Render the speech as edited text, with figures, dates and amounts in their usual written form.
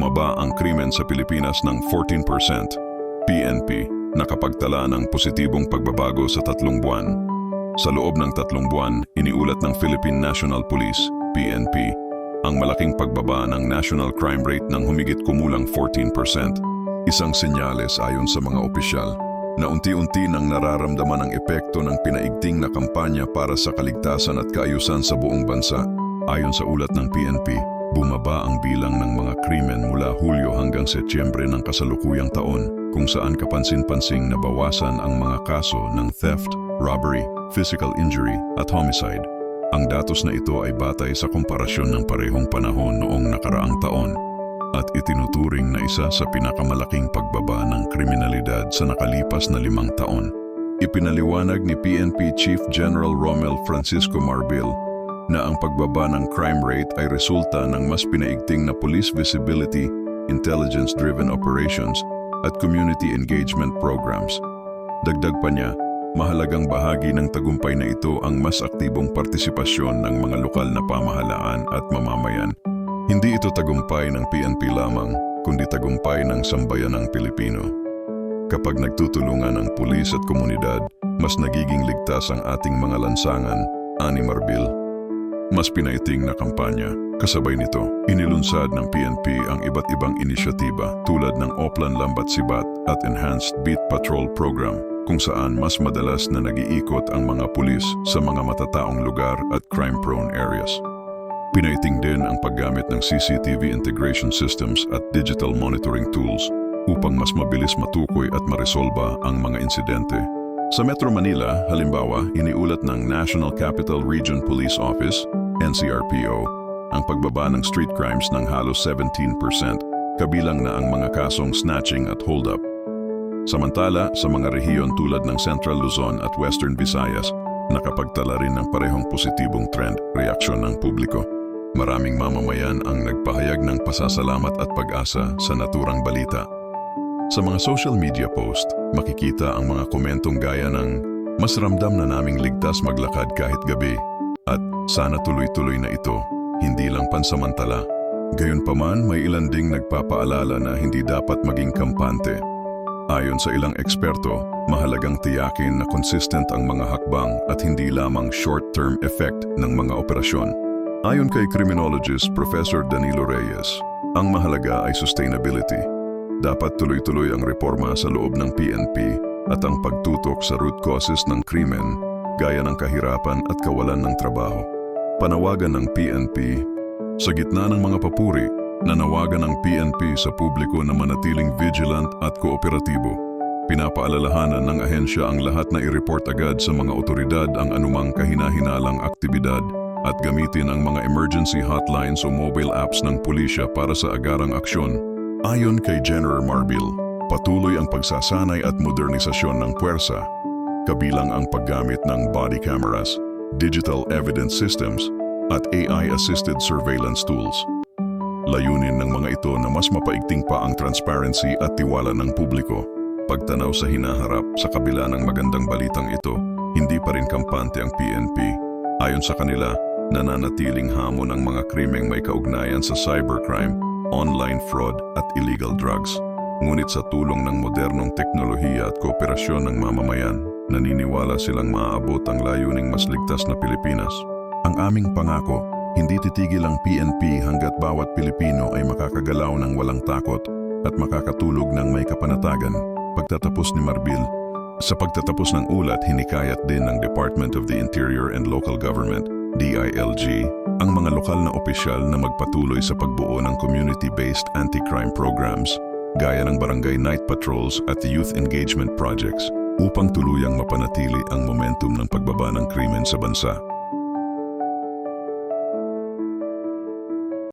bumaba ang krimen sa Pilipinas ng 14%. PNP nakapagtala ng positibong pagbabago sa 3 buwan. Sa loob ng 3 buwan, iniulat ng Philippine National Police, PNP, ang malaking pagbaba ng national crime rate ng humigit kumulang 14%. Isang senyales ayon sa mga opisyal na unti-unti nang nararamdaman ang epekto ng pinaigting na kampanya para sa kaligtasan at kaayusan sa buong bansa. Ayon sa ulat ng PNP, bumaba ang bilang ng mga krimen mula Hulyo hanggang Setyembre ng kasalukuyang taon, kung saan kapansin-pansing nabawasan ang mga kaso ng theft, robbery, physical injury at homicide. Ang datos na ito ay batay sa komparasyon ng parehong panahon noong nakaraang taon at itinuturing na isa sa pinakamalaking pagbaba ng kriminalidad sa nakalipas na 5 taon. Ipinaliwanag ni PNP Chief General Romel Francisco Marbil na ang pagbaba ng crime rate ay resulta ng mas pinaigting na police visibility, intelligence-driven operations, at community engagement programs. Dagdag pa niya, mahalagang bahagi ng tagumpay na ito ang mas aktibong partisipasyon ng mga lokal na pamahalaan at mamamayan. Hindi ito tagumpay ng PNP lamang, kundi tagumpay ng sambayanang Pilipino. Kapag nagtutulungan ang pulis at komunidad, mas nagiging ligtas ang ating mga lansangan, ani Marbil. Mas pinaiting na kampanya. Kasabay nito, inilunsad ng PNP ang iba't ibang inisyatiba tulad ng Oplan Lambat Sibat at Enhanced Beat Patrol Program, kung saan mas madalas na nag-iikot ang mga pulis sa mga matataong lugar at crime-prone areas. Pinaiting din ang paggamit ng CCTV integration systems at digital monitoring tools upang mas mabilis matukoy at maresolba ang mga insidente. Sa Metro Manila, halimbawa, iniulat ng National Capital Region Police Office, NCRPO, ang pagbaba ng street crimes ng halos 17%, kabilang na ang mga kasong snatching at hold-up. Samantala, sa mga rehiyon tulad ng Central Luzon at Western Visayas, nakapagtala rin ng parehong positibong trend, reaksyon ng publiko. Maraming mamamayan ang nagpahayag ng pasasalamat at pag-asa sa naturang balita. Sa mga social media post, makikita ang mga komentong gaya ng "Mas ramdam na naming ligtas maglakad kahit gabi" at "Sana tuloy-tuloy na ito, hindi lang pansamantala." Gayunpaman, may ilan ding nagpapaalala na hindi dapat maging kampante. Ayon sa ilang eksperto, mahalagang tiyakin na consistent ang mga hakbang at hindi lamang short-term effect ng mga operasyon. Ayon kay criminologist Professor Danilo Reyes, ang mahalaga ay sustainability. Dapat tuloy-tuloy ang reforma sa loob ng PNP at ang pagtutok sa root causes ng krimen, gaya ng kahirapan at kawalan ng trabaho. Panawagan ng PNP, sa gitna ng mga papuri, nanawagan ng PNP sa publiko na manatiling vigilant at kooperatibo. Pinapaalalahanan ng ahensya ang lahat na i-report agad sa mga otoridad ang anumang kahina-hinalang aktibidad at gamitin ang mga emergency hotlines o mobile apps ng pulisya para sa agarang aksyon. Ayon kay General Marbil, patuloy ang pagsasanay at modernisasyon ng puwersa, kabilang ang paggamit ng body cameras, digital evidence systems, at AI-assisted surveillance tools. Layunin ng mga ito na mas mapaigting pa ang transparency at tiwala ng publiko. Pagtanaw sa hinaharap, sa kabila ng magandang balitang ito, hindi pa rin kampante ang PNP. Ayon sa kanila, nananatiling hamon ang mga krimeng may kaugnayan sa cybercrime, online fraud at illegal drugs. Ngunit sa tulong ng modernong teknolohiya at kooperasyon ng mamamayan, naniniwala silang maaabot ang layuning mas ligtas na Pilipinas. Ang aming pangako, hindi titigil ang PNP hanggat bawat Pilipino ay makakagalaw ng walang takot at makakatulog ng may kapanatagan. Pagtatapos ni Marbil, sa pagtatapos ng ulat, hinikayat din ng Department of the Interior and Local Government, DILG, ang mga lokal na opisyal na magpatuloy sa pagbuo ng community-based anti-crime programs, gaya ng barangay night patrols at youth engagement projects, upang tuluyang mapanatili ang momentum ng pagbaba ng krimen sa bansa.